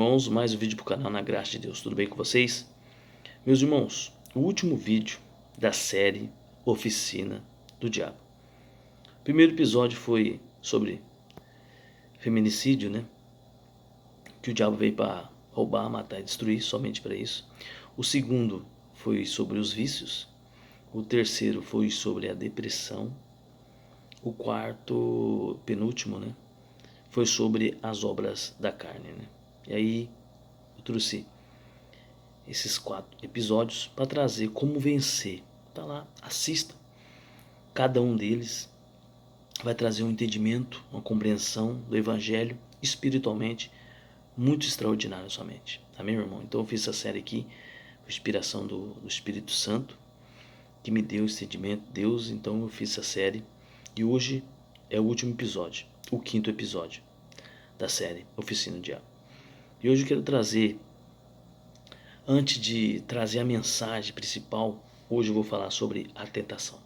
Irmãos, mais um vídeo para o canal Na Graça de Deus, tudo bem com vocês? Meus irmãos, o último vídeo da série Oficina do Diabo. O primeiro episódio foi sobre feminicídio, né? Que o diabo veio para roubar, matar e destruir, somente para isso. O segundo foi sobre os vícios. O terceiro foi sobre a depressão. O quarto, penúltimo, né? Foi sobre as obras da carne, né? E aí eu trouxe esses 4 episódios para trazer como vencer. Tá lá, assista. Cada um deles vai trazer um entendimento, uma compreensão do evangelho espiritualmente muito extraordinário somente. Amém, meu irmão? Então eu fiz essa série aqui com inspiração do Espírito Santo, que me deu esse entendimento, Deus, então eu fiz essa série. E hoje é o último episódio, o 5º episódio da série Oficina do Diabo. E hoje eu quero trazer, antes de trazer a mensagem principal, hoje eu vou falar sobre a tentação.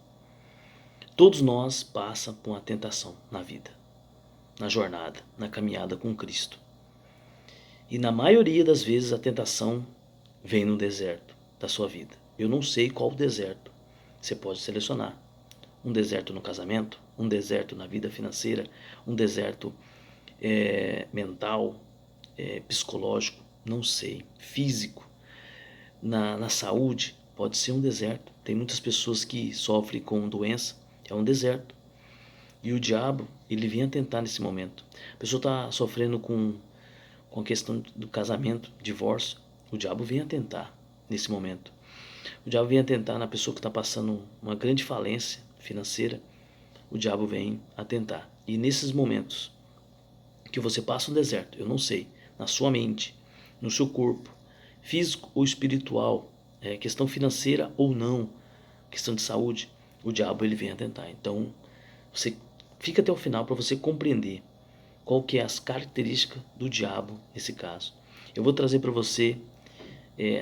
Todos nós passamos por uma tentação na vida, na jornada, na caminhada com Cristo. E na maioria das vezes a tentação vem no deserto da sua vida. Eu não sei qual deserto você pode selecionar. Um deserto no casamento, um deserto na vida financeira, um deserto mental, psicológico, não sei, físico. Na saúde pode ser um deserto. Tem muitas pessoas que sofrem com doença, é um deserto. E o diabo, ele vem tentar nesse momento. A pessoa está sofrendo com a questão do casamento, divórcio, o diabo vem tentar nesse momento. O diabo vem tentar na pessoa que está passando uma grande falência financeira, o diabo vem tentar. E nesses momentos que você passa um deserto, eu não sei, na sua mente, no seu corpo, físico ou espiritual, questão financeira ou não, questão de saúde, o diabo ele vem tentar. Então, você fica até o final para você compreender qual que é as características do diabo nesse caso. Eu vou trazer para você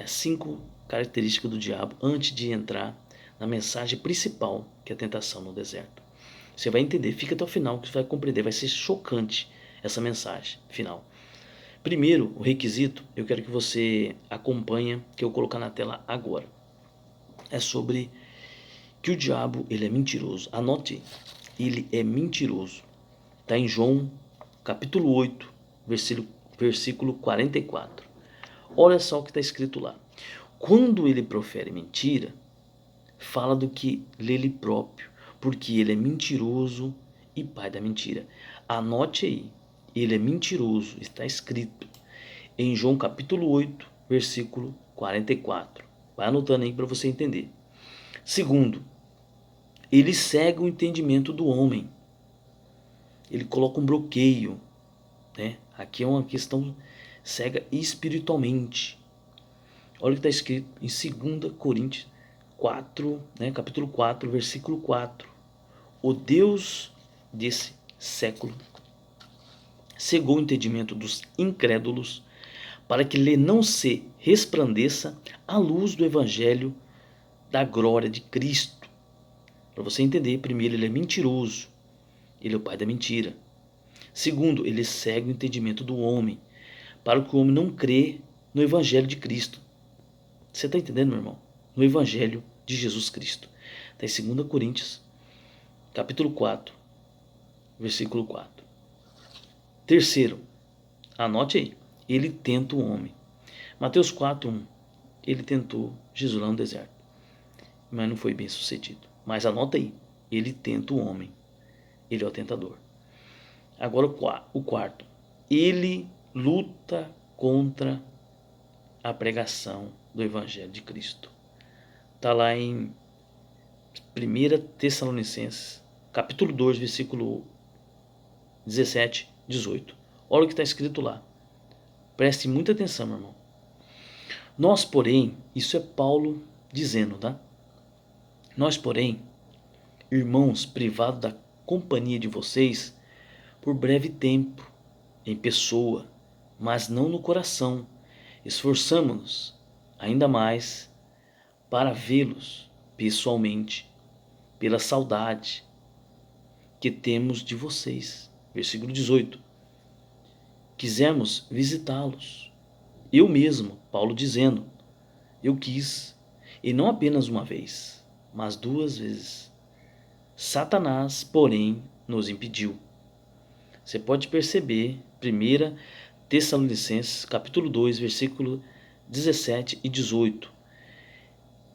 5 características do diabo antes de entrar na mensagem principal, que é a tentação no deserto. Você vai entender, fica até o final que você vai compreender, vai ser chocante essa mensagem final. Primeiro, o requisito, eu quero que você acompanhe, que eu vou colocar na tela agora. É sobre que o diabo, ele é mentiroso. Anote, ele é mentiroso. Está em João capítulo 8, versículo 44. Olha só o que está escrito lá. Quando ele profere mentira, fala do que lhe próprio, porque ele é mentiroso e pai da mentira. Anote aí, ele é mentiroso, está escrito em João capítulo 8, versículo 44. Vai anotando aí para você entender. Segundo, ele segue o entendimento do homem. Ele coloca um bloqueio, né? Aqui é uma questão cega espiritualmente. Olha o que está escrito em 2 Coríntios 4, né? Capítulo 4, versículo 4. O Deus desse século cegou o entendimento dos incrédulos para que lhe não se resplandeça a luz do evangelho da glória de Cristo. Para você entender, primeiro, ele é mentiroso. Ele é o pai da mentira. Segundo, ele segue o entendimento do homem, para que o homem não crê no evangelho de Cristo. Você está entendendo, meu irmão? No evangelho de Jesus Cristo. Está em 2 Coríntios, capítulo 4, versículo 4. Terceiro, anote aí, ele tenta o homem. Mateus 4, 1. Ele tentou Jesus lá no deserto, mas não foi bem sucedido. Mas anota aí, ele tenta o homem. Ele é o tentador. Agora o quarto, ele luta contra a pregação do evangelho de Cristo. Está lá em 1 Tessalonicenses, capítulo 2, versículo 17, 18. Olha o que está escrito lá. Preste muita atenção, meu irmão. Nós, porém, isso é Paulo dizendo, tá? Nós, porém, irmãos, privados da companhia de vocês, por breve tempo, em pessoa, mas não no coração, esforçamo-nos ainda mais para vê-los pessoalmente, pela saudade que temos de vocês. Versículo 18. Quisemos visitá-los Eu mesmo, Paulo dizendo, eu quis, e não apenas uma vez, mas 2 vezes. Satanás, porém, nos impediu. Você pode perceber, 1 Tessalonicenses, capítulo 2, versículo 17 e 18.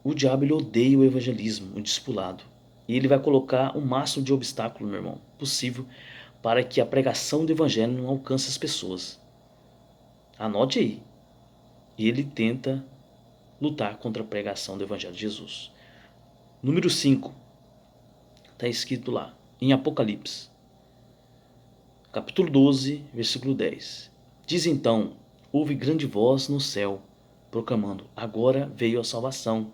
O diabo ele odeia o evangelismo, o discipulado. E ele vai colocar o máximo de obstáculo, meu irmão, possível para que a pregação do evangelho não alcance as pessoas. Anote aí. E ele tenta lutar contra a pregação do evangelho de Jesus. Número 5. Está escrito lá, em Apocalipse. Capítulo 12, versículo 10. Diz então, houve grande voz no céu, proclamando, agora veio a salvação,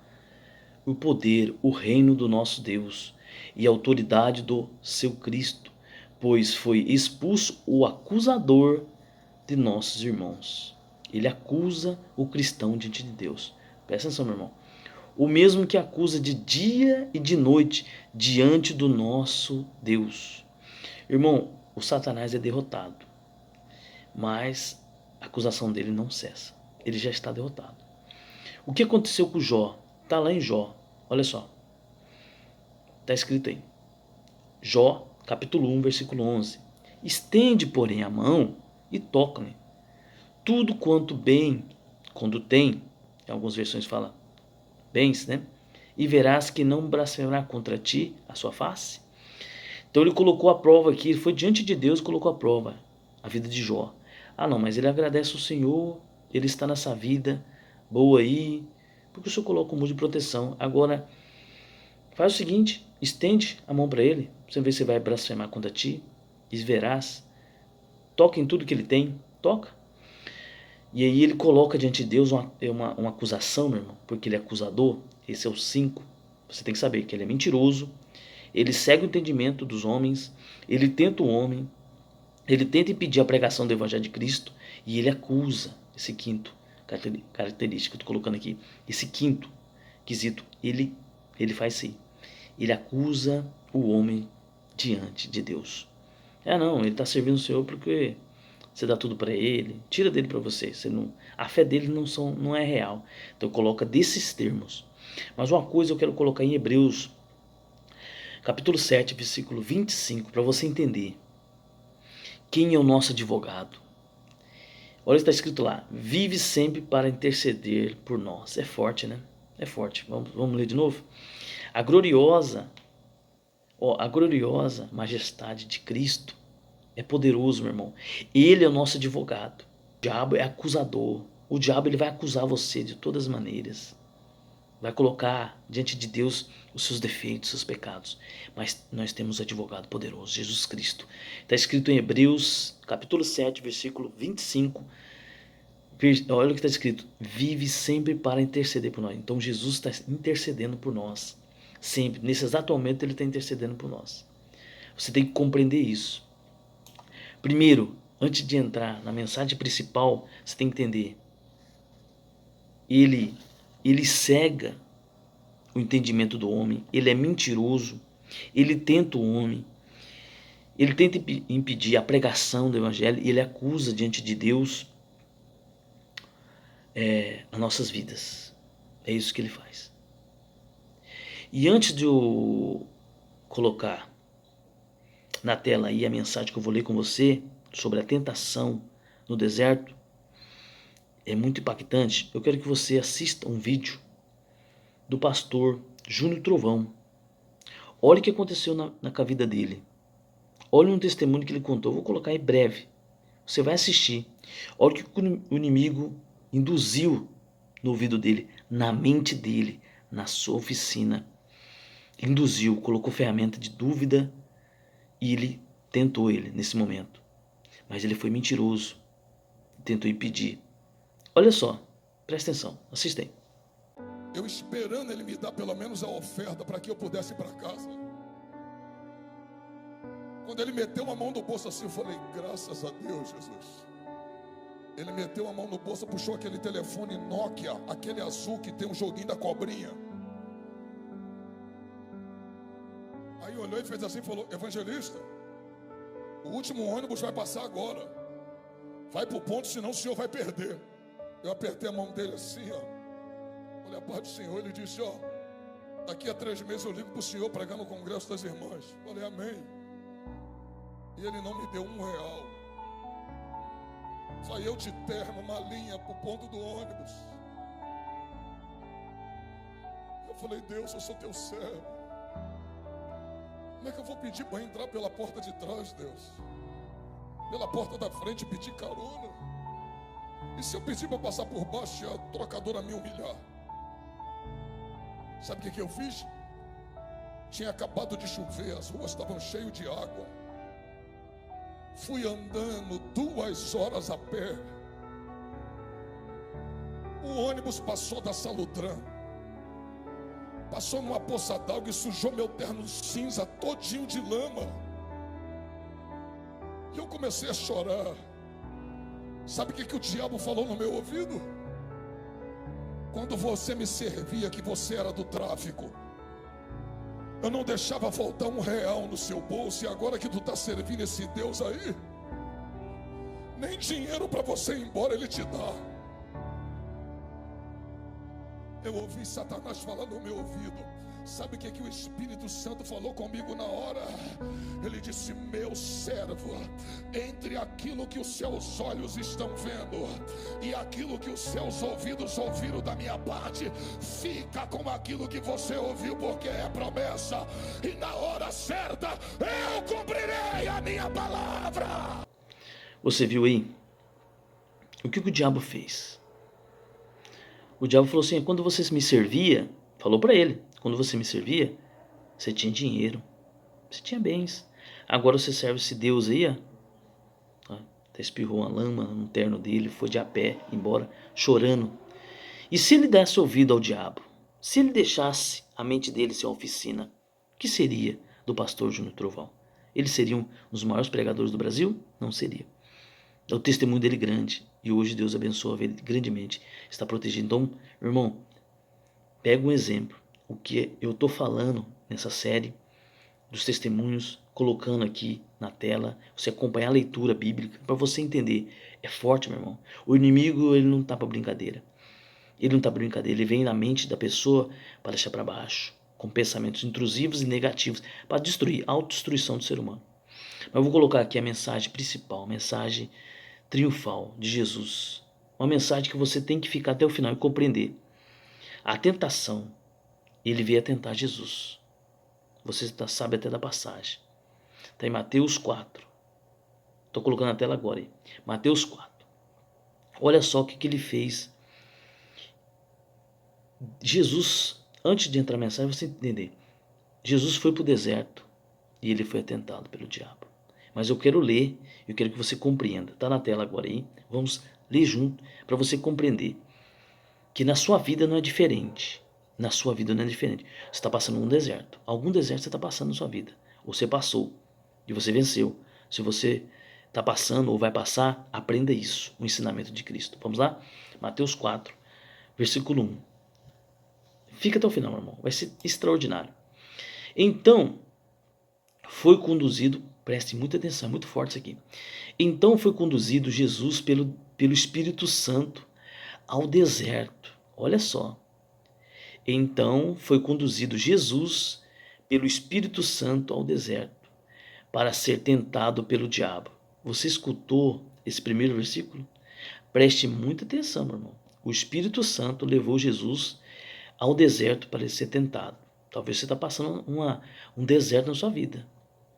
o poder, o reino do nosso Deus e a autoridade do seu Cristo, pois foi expulso o acusador de nossos irmãos. Ele acusa o cristão diante de Deus. Presta atenção, meu irmão. O mesmo que acusa de dia e de noite diante do nosso Deus. Irmão, o Satanás é derrotado, mas a acusação dele não cessa. Ele já está derrotado. O que aconteceu com Jó? Está lá em Jó. Olha só. Está escrito aí. Jó, capítulo 1, versículo 11. Estende, porém, a mão e toca-me. Tudo quanto bem, quando tem, em algumas versões fala bens, né? E verás que não blasfemará contra ti a sua face. Então ele colocou a prova aqui, ele foi diante de Deus e colocou a prova, a vida de Jó. Ah não, mas ele agradece ao Senhor, ele está nessa vida boa aí, porque o Senhor coloca um muro de proteção. Agora, faz o seguinte, estende a mão para ele, você vê se vai blasfemar contra ti, e verás, toca em tudo que ele tem, toca. E aí ele coloca diante de Deus uma acusação, meu irmão, porque ele é acusador, esse é o 5. Você tem que saber que ele é mentiroso, ele segue o entendimento dos homens, ele tenta o homem, ele tenta impedir a pregação do evangelho de Cristo e ele acusa, esse quinto característica que eu estou colocando aqui, esse quinto quesito, ele faz isso aí. Ele acusa o homem diante de Deus. Não, ele está servindo o Senhor porque você dá tudo para ele, tira dele para você. A fé dele não é real. Então coloca desses termos. Mas uma coisa eu quero colocar em Hebreus, capítulo 7, versículo 25, para você entender. Quem é o nosso advogado? Olha o que está escrito lá. Vive sempre para interceder por nós. É forte, né? É forte. Vamos ler de novo? A gloriosa majestade de Cristo é poderoso, meu irmão. Ele é o nosso advogado. O diabo é acusador. O diabo ele vai acusar você de todas as maneiras. Vai colocar diante de Deus os seus defeitos, os seus pecados. Mas nós temos um advogado poderoso, Jesus Cristo. Está escrito em Hebreus, capítulo 7, versículo 25. Olha o que está escrito. Vive sempre para interceder por nós. Então Jesus está intercedendo por nós. Sempre. Nesse exato momento ele está intercedendo por nós. Você tem que compreender isso. Primeiro, antes de entrar na mensagem principal, você tem que entender. Ele cega o entendimento do homem, ele é mentiroso, ele tenta o homem, ele tenta impedir a pregação do evangelho e ele acusa diante de Deus as nossas vidas. É isso que ele faz. E antes de eu colocar na tela aí a mensagem que eu vou ler com você sobre a tentação no deserto, é muito impactante. Eu quero que você assista um vídeo do pastor Júnior Trovão. Olha o que aconteceu na vida dele. Olha um testemunho que ele contou. Vou colocar em breve. Você vai assistir. Olha o que o inimigo induziu no ouvido dele, na mente dele, na sua oficina. Induziu, colocou ferramenta de dúvida e ele tentou ele nesse momento. Mas ele foi mentiroso. Tentou impedir. Olha só, presta atenção, assista aí. Eu esperando ele me dar pelo menos a oferta para que eu pudesse ir para casa. Quando ele meteu a mão no bolso assim, eu falei, graças a Deus, Jesus. Ele meteu a mão no bolso, puxou aquele telefone Nokia, aquele azul que tem um joguinho da cobrinha. Aí olhou e fez assim e falou, evangelista, o último ônibus vai passar agora. Vai para o ponto, senão o senhor vai perder. Eu apertei a mão dele assim, ó. Falei, a paz do Senhor. Ele disse, ó, daqui a 3 meses eu ligo para o senhor pregar no congresso das irmãs. Falei, amém. E ele não me deu R$1. Saí eu de terno, uma linha para o ponto do ônibus. Eu falei, Deus, eu sou teu servo. Como é que eu vou pedir para entrar pela porta de trás, Deus? Pela porta da frente pedir carona? E se eu pedir para passar por baixo e a trocadora me humilhar? Sabe o que eu fiz? Tinha acabado de chover, as ruas estavam cheias de água. Fui andando 2 horas a pé. O ônibus passou da Salutran. Passou numa poça d'água e sujou meu terno cinza todinho de lama. E eu comecei a chorar. Sabe o que o diabo falou no meu ouvido? Quando você me servia, que você era do tráfico, eu não deixava faltar R$1 no seu bolso. E agora que tu está servindo esse Deus aí, nem dinheiro para você ir embora ele te dá. Eu ouvi Satanás falar no meu ouvido. Sabe o que o Espírito Santo falou comigo na hora? Ele disse, meu servo, entre aquilo que os seus olhos estão vendo e aquilo que os seus ouvidos ouviram da minha parte, fica com aquilo que você ouviu, porque é promessa, e na hora certa eu cumprirei a minha palavra. Você viu aí? O que o diabo fez? O diabo falou assim, quando você me servia, falou para ele, quando você me servia, você tinha dinheiro, você tinha bens. Agora você serve esse Deus aí, ó, até espirrou uma lama no terno dele, foi de a pé embora, chorando. E se ele desse ouvido ao diabo, se ele deixasse a mente dele ser uma oficina, o que seria do pastor Júnior Trovão? Ele seria um dos maiores pregadores do Brasil? Não seria. É o testemunho dele grande, e hoje Deus abençoa ele grandemente, está protegido. Então, irmão, pega um exemplo. O que eu estou falando nessa série dos testemunhos, colocando aqui na tela, você acompanhar a leitura bíblica, para você entender. É forte, meu irmão. O inimigo, ele não está para brincadeira. Ele não está para brincadeira. Ele vem na mente da pessoa para deixar para baixo, com pensamentos intrusivos e negativos, para destruir, a autodestruição do ser humano. Mas eu vou colocar aqui a mensagem principal, a mensagem triunfal de Jesus. Uma mensagem que você tem que ficar até o final e compreender. A tentação, ele veio a tentar Jesus. Você sabe até da passagem. Está em Mateus 4. Estou colocando na tela agora. Aí. Mateus 4. Olha só o que ele fez. Jesus, antes de entrar na mensagem, você entender. Jesus foi para o deserto e ele foi tentado pelo diabo. Mas eu quero ler, eu quero que você compreenda. Está na tela agora aí. Vamos ler junto para você compreender que na sua vida não é diferente. Na sua vida não é diferente. Você está passando um deserto. Algum deserto você está passando na sua vida. Ou você passou e você venceu. Se você está passando ou vai passar, aprenda isso. O ensinamento de Cristo. Vamos lá? Mateus 4, versículo 1. Fica até o final, meu irmão. Vai ser extraordinário. Então, foi conduzido, preste muita atenção, é muito forte isso aqui. Então foi conduzido Jesus pelo Espírito Santo ao deserto. Olha só. Então foi conduzido Jesus pelo Espírito Santo ao deserto para ser tentado pelo diabo. Você escutou esse primeiro versículo? Preste muita atenção, meu irmão. O Espírito Santo levou Jesus ao deserto para ele ser tentado. Talvez você está passando um deserto na sua vida.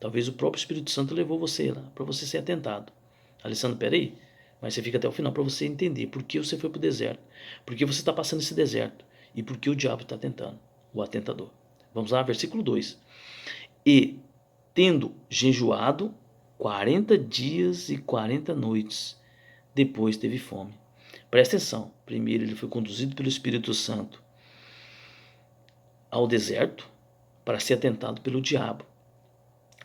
Talvez o próprio Espírito Santo levou você lá para você ser tentado. Alessandro, peraí. Mas você fica até o final para você entender por que você foi para o deserto. Por que você está passando esse deserto. E por que o diabo está tentando, o atentador. Vamos lá, versículo 2. E, tendo jejuado 40 dias e 40 noites, depois teve fome. Presta atenção. Primeiro ele foi conduzido pelo Espírito Santo ao deserto para ser atentado pelo diabo.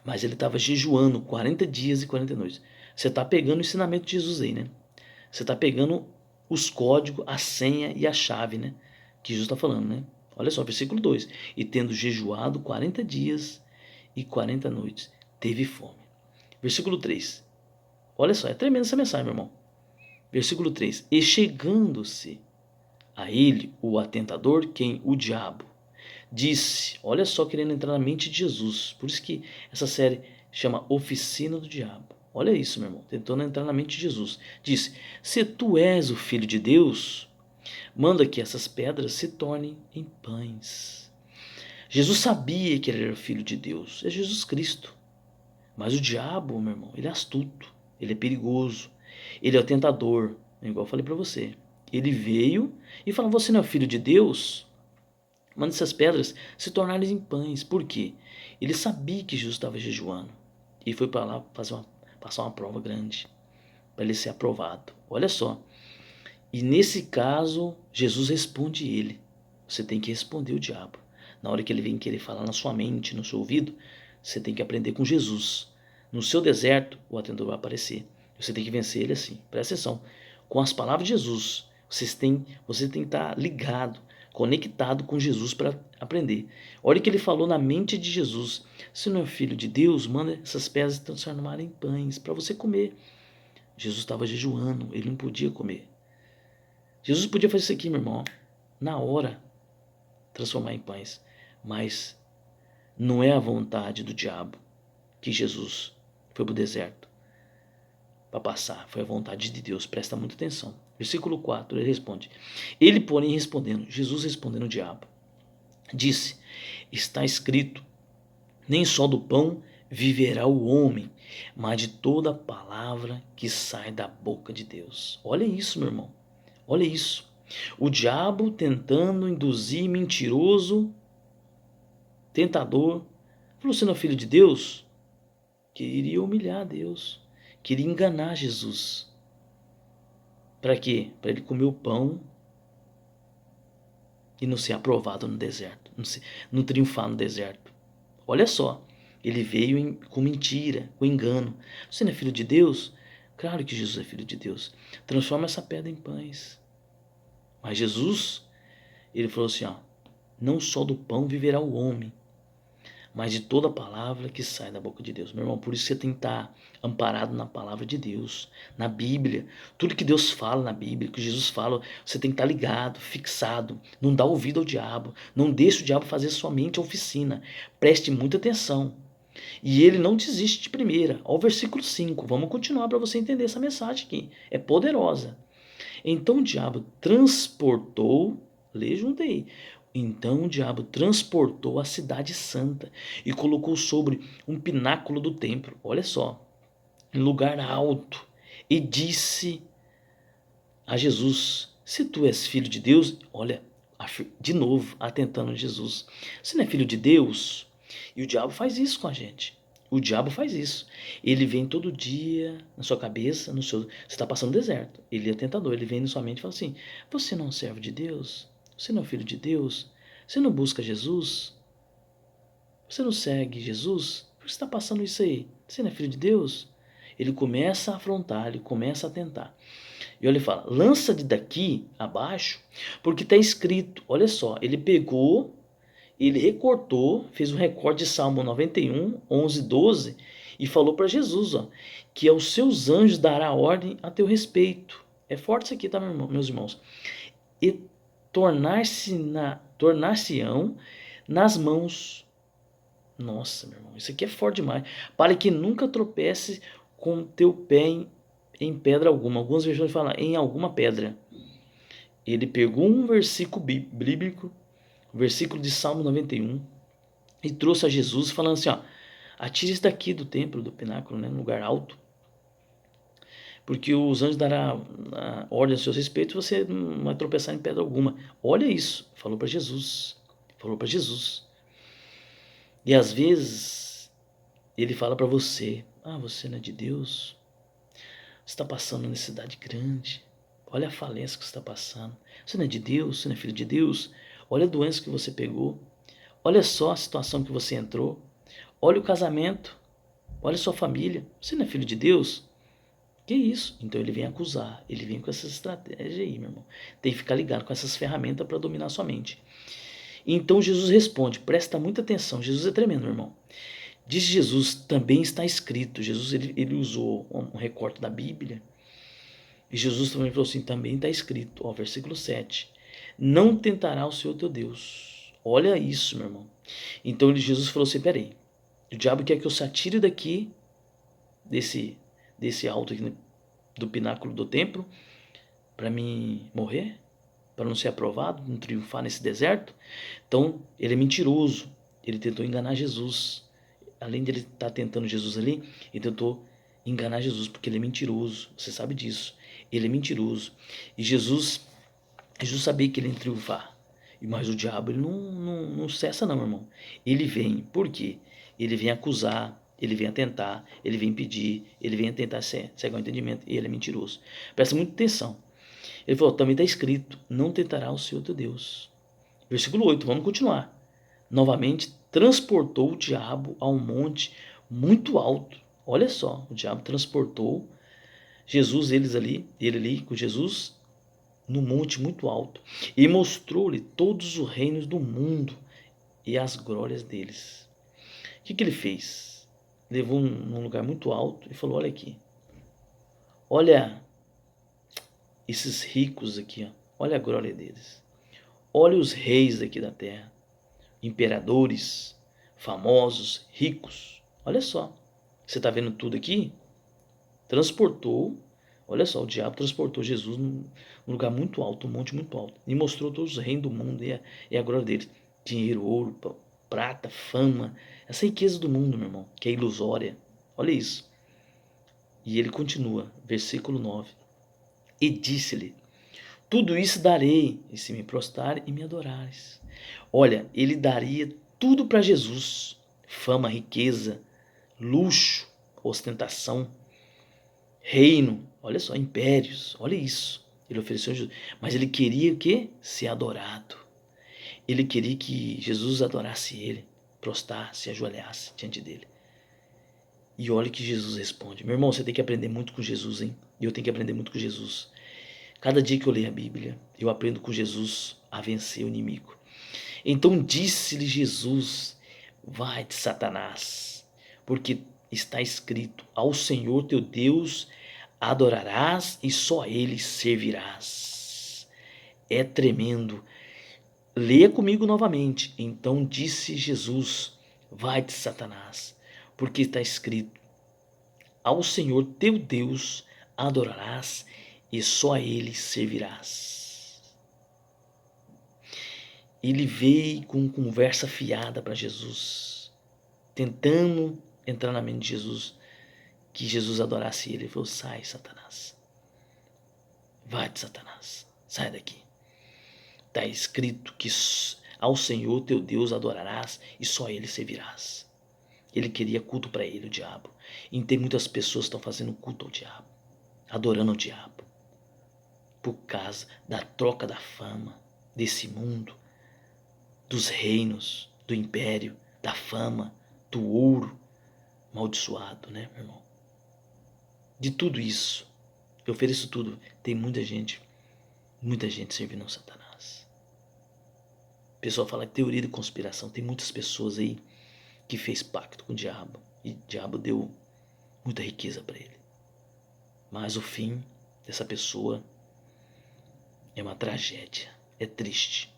Mas ele estava jejuando 40 dias e 40 noites. Você está pegando o ensinamento de Jesus aí, né? Você está pegando os códigos, a senha e a chave, né? Que Jesus está falando, né? Olha só, versículo 2. E tendo jejuado 40 dias e 40 noites, teve fome. Versículo 3. Olha só, é tremenda essa mensagem, meu irmão. Versículo 3. E chegando-se a ele, o atentador, quem? O diabo, disse, olha só, querendo entrar na mente de Jesus. Por isso que essa série chama Oficina do Diabo. Olha isso, meu irmão, tentando entrar na mente de Jesus. Disse, se tu és o Filho de Deus, manda que essas pedras se tornem em pães. Jesus sabia que ele era o Filho de Deus, é Jesus Cristo. Mas o diabo, meu irmão, ele é astuto, ele é perigoso, ele é o tentador, igual eu falei para você. Ele veio e falou, você não é o Filho de Deus? Manda essas pedras se tornarem em pães. Por quê? Ele sabia que Jesus estava jejuando. E foi para lá passar uma prova grande, para ele ser aprovado. Olha só. E nesse caso, Jesus responde ele. Você tem que responder o diabo. Na hora que ele vem querer falar na sua mente, no seu ouvido, você tem que aprender com Jesus. No seu deserto, o atendor vai aparecer. Você tem que vencer ele assim. Presta atenção. Com as palavras de Jesus, você tem que estar ligado, conectado com Jesus para aprender. Olha o que ele falou na mente de Jesus. Se não é filho de Deus, manda essas pedras se transformarem em pães para você comer. Jesus estava jejuando, ele não podia comer. Jesus podia fazer isso aqui, meu irmão, na hora, transformar em pães. Mas não é a vontade do diabo que Jesus foi para o deserto para passar. Foi a vontade de Deus. Presta muita atenção. Versículo 4, ele responde. Ele, porém, respondendo, Jesus respondendo ao diabo, disse, está escrito, nem só do pão viverá o homem, mas de toda palavra que sai da boca de Deus. Olha isso, meu irmão. Olha isso. O diabo tentando induzir mentiroso, tentador. Falou, você não é filho de Deus? Queria humilhar Deus. Queria enganar Jesus. Para quê? Para ele comer o pão e não ser aprovado no deserto. Não triunfar no deserto. Olha só. Ele veio com mentira, com engano. Você não é filho de Deus? Claro que Jesus é filho de Deus. Transforma essa pedra em pães. Mas Jesus, ele falou assim, ó, não só do pão viverá o homem, mas de toda palavra que sai da boca de Deus. Meu irmão, por isso você tem que estar amparado na palavra de Deus, na Bíblia. Tudo que Deus fala na Bíblia, que Jesus fala, você tem que estar ligado, fixado. Não dá ouvido ao diabo. Não deixe o diabo fazer sua mente oficina. Preste muita atenção. E ele não desiste de primeira. Ao versículo 5. Vamos continuar para você entender essa mensagem aqui. É poderosa. Então o diabo transportou, lê junto aí. Então o diabo transportou a cidade santa e colocou sobre um pináculo do templo, olha só, em lugar alto, e disse a Jesus, se tu és filho de Deus, olha, de novo, atentando a Jesus, se não é filho de Deus, e o diabo faz isso com a gente. O diabo faz isso. Ele vem todo dia na sua cabeça, você está passando deserto. Ele é tentador, ele vem na sua mente e fala assim, você não é um servo de Deus? Você não é filho de Deus? Você não busca Jesus? Você não segue Jesus? Por que você está passando isso aí? Você não é filho de Deus? Ele começa a afrontar, ele começa a tentar. E olha, ele fala, lança-te daqui abaixo, porque está escrito, olha só, ele pegou, ele recortou, fez um recorte de Salmo 91, 11, 12, e falou para Jesus, ó, que aos seus anjos dará ordem a teu respeito. É forte isso aqui, tá, meus irmãos? E tornar-se-ão nas mãos. Nossa, meu irmão, isso aqui é forte demais. Para que nunca tropece com teu pé em pedra alguma. Algumas versões falam em alguma pedra. Ele pegou um versículo bíblico, versículo de Salmo 91, e trouxe a Jesus falando assim, ó, atire isso daqui do templo, do pináculo, né, num lugar alto, porque os anjos darão a ordem a seus respeitos, você não vai tropeçar em pedra alguma. Olha isso, falou para Jesus, E às vezes ele fala para você, você não é de Deus, você está passando necessidade grande, olha a falência que você está passando, você não é de Deus, você não é filho de Deus, olha a doença que você pegou, olha só a situação que você entrou, olha o casamento, olha a sua família, você não é filho de Deus? Que isso? Então ele vem acusar, ele vem com essa estratégia aí, meu irmão. Tem que ficar ligado com essas ferramentas para dominar sua mente. Então Jesus responde, presta muita atenção, Jesus é tremendo, meu irmão. Diz Jesus, também está escrito, Jesus ele usou um recorte da Bíblia, E Jesus também falou assim, também está escrito, ó, versículo 7. Não tentará o Senhor teu Deus. Olha isso, meu irmão. Então Jesus falou assim, peraí, o diabo quer que eu se atire daqui, desse alto aqui do pináculo do templo, para mim morrer, para não ser aprovado, não triunfar nesse deserto. Então ele é mentiroso, ele tentou enganar Jesus. Além de ele estar tentando Jesus ali, ele tentou enganar Jesus, porque ele é mentiroso, você sabe disso. Ele é mentiroso. E Jesus sabia que ele ia triunfar. Mas o diabo ele não cessa não, irmão. Ele vem, por quê? Ele vem acusar, ele vem tentar, ele vem pedir, ele vem tentar cegar o entendimento, e ele é mentiroso. Presta muita atenção. Ele falou, também está escrito, não tentará o Senhor teu Deus. Versículo 8, vamos continuar. Novamente, transportou o diabo a um monte muito alto. Olha só, o diabo transportou Jesus, ele ali com Jesus, no monte muito alto, e mostrou-lhe todos os reinos do mundo e as glórias deles. O que ele fez? Levou num lugar muito alto e falou, olha aqui, olha esses ricos aqui, ó, olha a glória deles. Olha os reis aqui da terra, imperadores, famosos, ricos. Olha só, você está vendo tudo aqui? Transportou, olha só, o diabo transportou Jesus num lugar muito alto, um monte muito alto, e mostrou todos os reinos do mundo e a glória deles. Dinheiro, ouro, prata, fama, essa riqueza do mundo, meu irmão, que é ilusória. Olha isso. E ele continua, versículo 9. E disse-lhe, tudo isso darei, e se me prostrares e me adorares. Olha, ele daria tudo para Jesus. Fama, riqueza, luxo, ostentação, reino, olha só, impérios, olha isso. Ele ofereceu a Jesus. Mas ele queria o quê? Ser adorado. Ele queria que Jesus adorasse ele, prostrasse, ajoelhasse diante dele. E olha que Jesus responde. Meu irmão, você tem que aprender muito com Jesus, hein? E eu tenho que aprender muito com Jesus. Cada dia que eu leio a Bíblia, eu aprendo com Jesus a vencer o inimigo. Então disse-lhe Jesus, vai-te, Satanás, porque está escrito, ao Senhor teu Deus adorarás e só a Ele servirás. É tremendo. Leia comigo novamente. Então disse Jesus, vai-te, Satanás, porque está escrito, ao Senhor teu Deus adorarás e só a Ele servirás. Ele veio com conversa fiada para Jesus, tentando entrar na mente de Jesus, que Jesus adorasse ele. Ele falou, sai, Satanás. Vai-te, Satanás. Sai daqui. Está escrito que ao Senhor teu Deus adorarás e só Ele servirás. Ele queria culto para ele, o diabo. E tem muitas pessoas que estão fazendo culto ao diabo, adorando ao diabo, por causa da troca da fama desse mundo, dos reinos, do império, da fama, do ouro amaldiçoado, né, meu irmão? De tudo isso, eu ofereço tudo. Tem muita gente servindo ao Satanás. O pessoal fala teoria de conspiração. Tem muitas pessoas aí que fez pacto com o diabo e o diabo deu muita riqueza para ele. Mas o fim dessa pessoa é uma tragédia, é triste.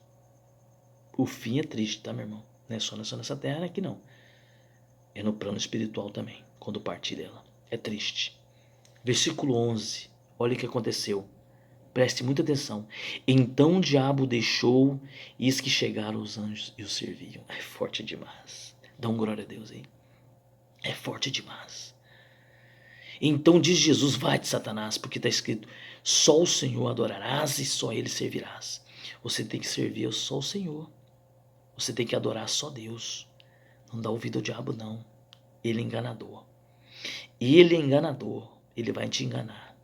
O fim é triste, tá, meu irmão? Não é só nessa terra aqui, não. É no plano espiritual também, quando partir dela. É triste. Versículo 11. Olha o que aconteceu. Preste muita atenção. Então o diabo deixou, e eis que chegaram os anjos e o serviam. É forte demais. Dá um glória a Deus aí. É forte demais. Então diz Jesus, vai-te, Satanás, porque está escrito, só o Senhor adorarás e só Ele servirás. Você tem que servir só o Senhor. Você tem que adorar só Deus. Não dá ouvido ao diabo, não. Ele é enganador. Ele é enganador. Ele vai te enganar.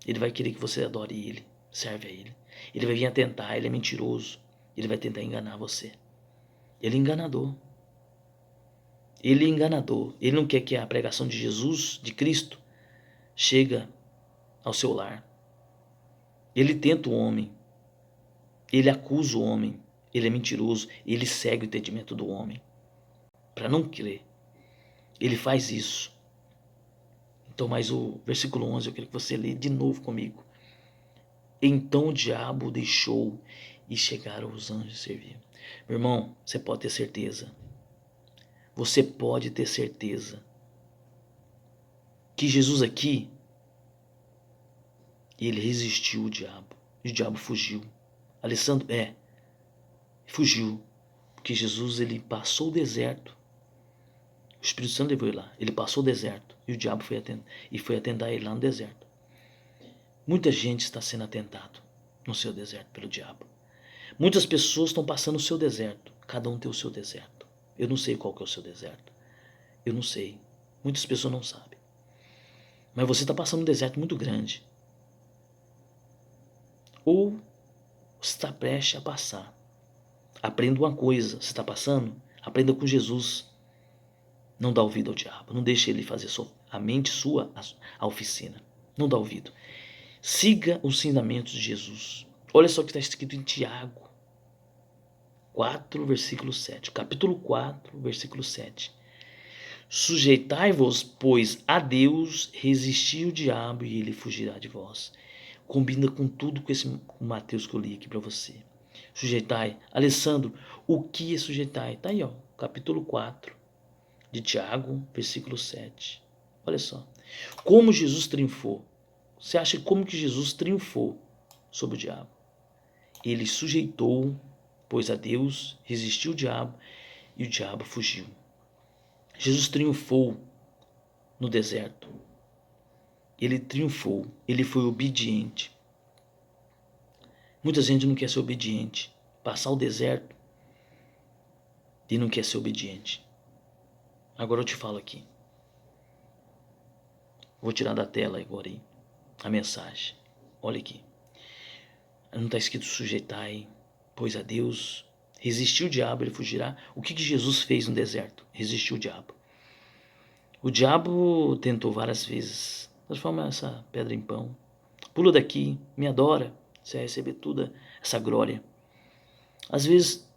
Ele vai querer que você adore Ele, serve a Ele. Ele vai vir a tentar, Ele é mentiroso. Ele vai tentar enganar você. Ele é enganador. Ele é enganador. Ele não quer que a pregação de Jesus, de Cristo, chegue ao seu lar. Ele tenta o homem. Ele acusa o homem. Ele é mentiroso. Ele segue o entendimento do homem para não crer. Ele faz isso. Então, mais o versículo 11, eu quero que você lê de novo comigo. Então o diabo deixou e chegaram os anjos servir. Meu irmão, você pode ter certeza. Você pode ter certeza que Jesus aqui, ele resistiu o diabo. E o diabo fugiu. Alessandro, fugiu. Porque Jesus, ele passou o deserto. O Espírito Santo levou ele lá. Ele passou o deserto. E o diabo foi atentar ele lá no deserto. Muita gente está sendo atentado no seu deserto pelo diabo. Muitas pessoas estão passando o seu deserto. Cada um tem o seu deserto. Eu não sei qual que é o seu deserto. Eu não sei. Muitas pessoas não sabem. Mas você está passando um deserto muito grande. Ou você está prestes a passar. Aprenda uma coisa. Você está passando? Aprenda com Jesus. Não dá ouvido ao diabo. Não deixe ele fazer a mente sua a oficina. Não dá ouvido. Siga os ensinamentos de Jesus. Olha só o que está escrito em Tiago 4, versículo 7. Capítulo 4, versículo 7. Sujeitai-vos, pois, a Deus, resisti o diabo e ele fugirá de vós. Combina com tudo com esse Mateus que eu li aqui para você. Sujeitai. Alessandro, o que é sujeitai? Está aí, ó, capítulo 4 de Tiago, versículo 7. Olha só. Como Jesus triunfou. Você acha como que Jesus triunfou sobre o diabo? Ele sujeitou, pois a Deus, resistiu o diabo e o diabo fugiu. Jesus triunfou no deserto. Ele triunfou, ele foi obediente. Muita gente não quer ser obediente. Passar o deserto e não quer ser obediente. Agora eu te falo aqui. Vou tirar da tela agora aí a mensagem. Olha aqui. Não está escrito sujeitai, pois a Deus, resistiu o diabo, ele fugirá. O que Jesus fez no deserto? Resistiu o diabo. O diabo tentou várias vezes. Transforma essa pedra em pão. Pula daqui, me adora. Você vai receber toda essa glória. Às vezes,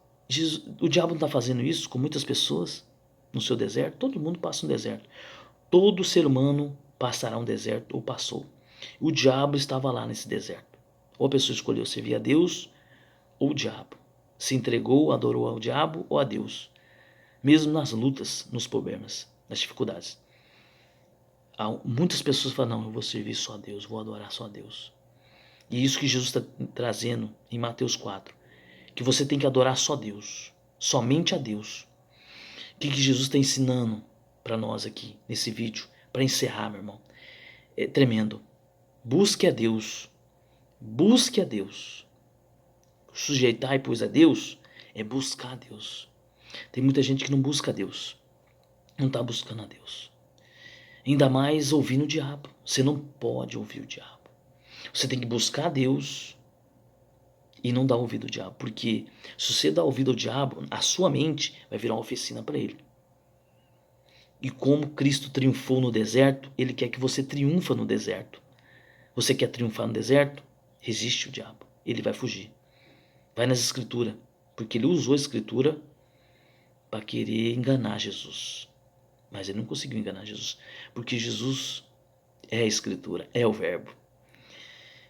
o diabo não está fazendo isso com muitas pessoas no seu deserto. Todo mundo passa um deserto. Todo ser humano passará um deserto ou passou. O diabo estava lá nesse deserto. Ou a pessoa escolheu servir a Deus ou o diabo. Se entregou, adorou ao diabo ou a Deus. Mesmo nas lutas, nos problemas, nas dificuldades. Muitas pessoas falam, não, eu vou servir só a Deus, vou adorar só a Deus. E isso que Jesus está trazendo em Mateus 4. Que você tem que adorar só a Deus. Somente a Deus. O que Jesus está ensinando para nós aqui, nesse vídeo? Para encerrar, meu irmão. É tremendo. Busque a Deus. Busque a Deus. Sujeitai, pois, a Deus é buscar a Deus. Tem muita gente que não busca a Deus. Não está buscando a Deus. Ainda mais ouvindo o diabo. Você não pode ouvir o diabo. Você tem que buscar a Deus e não dar ouvido ao diabo. Porque se você dá ouvido ao diabo, a sua mente vai virar uma oficina para ele. E como Cristo triunfou no deserto, ele quer que você triunfa no deserto. Você quer triunfar no deserto? Resiste o diabo. Ele vai fugir. Vai nas escrituras. Porque ele usou a escritura para querer enganar Jesus. Mas ele não conseguiu enganar Jesus. Porque Jesus é a escritura, é o verbo.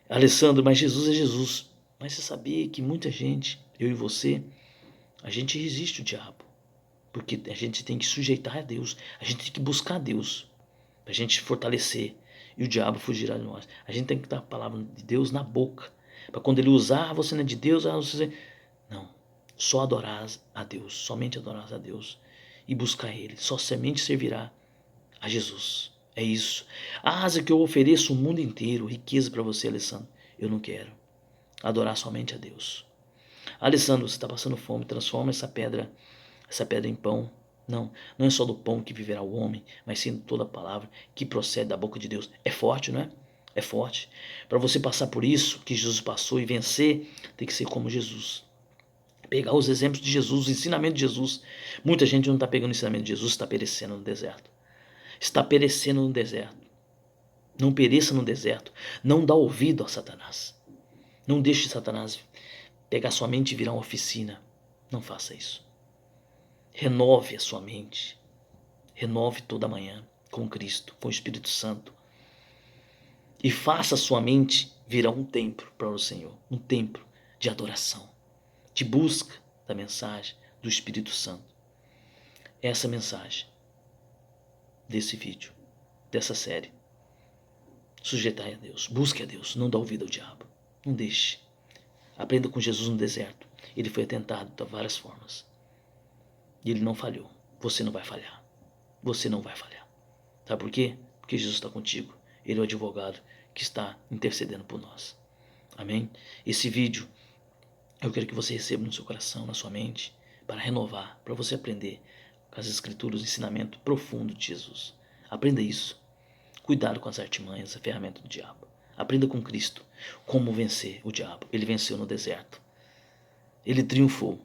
Alessandro, mas Jesus é Jesus. Mas você sabia que muita gente, eu e você, a gente resiste o diabo. Porque a gente tem que sujeitar a Deus. A gente tem que buscar a Deus. Para a gente se fortalecer. E o diabo fugirá de nós. A gente tem que dar a palavra de Deus na boca. Para quando ele usar, você não é de Deus. Você... Não. Só adorarás a Deus. Somente adorarás a Deus. E buscar Ele. Só semente servirá a Jesus. É isso. Asa que eu ofereço o mundo inteiro. Riqueza para você, Alessandro. Eu não quero. Adorar somente a Deus. Alessandro, você está passando fome. Transforma essa pedra em pão. Não é só do pão que viverá o homem, mas sim de toda a palavra que procede da boca de Deus. É forte, não é? É forte. Para você passar por isso que Jesus passou e vencer, tem que ser como Jesus. Pegar os exemplos de Jesus, o ensinamento de Jesus. Muita gente não está pegando o ensinamento de Jesus, está perecendo no deserto. Está perecendo no deserto. Não pereça no deserto. Não dá ouvido a Satanás. Não deixe Satanás pegar sua mente e virar uma oficina. Não faça isso. Renove a sua mente. Renove toda manhã com Cristo, com o Espírito Santo. e faça sua mente virar um templo para o Senhor, um templo de adoração, de busca da mensagem do Espírito Santo. Essa mensagem desse vídeo, dessa série, sujeitai a Deus, busque a Deus, não dá ouvido ao diabo, não deixe. Aprenda com Jesus no deserto. Ele foi tentado de várias formas e ele não falhou. Você não vai falhar. Você não vai falhar. Sabe por quê? Porque Jesus está contigo. Ele é o advogado que está intercedendo por nós. Amém? Esse vídeo eu quero que você receba no seu coração, na sua mente, para renovar, para você aprender com as escrituras, o ensinamento profundo de Jesus. Aprenda isso. Cuidado com as artimanhas, a ferramenta do diabo. Aprenda com Cristo como vencer o diabo. Ele venceu no deserto. Ele triunfou.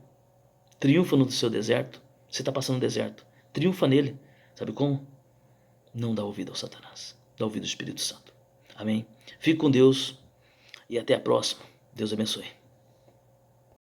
Triunfa no seu deserto. Você está passando no deserto. Triunfa nele. Sabe como? Não dá ouvido ao Satanás. Dá ouvido ao Espírito Santo. Amém? Fique com Deus e até a próxima. Deus abençoe.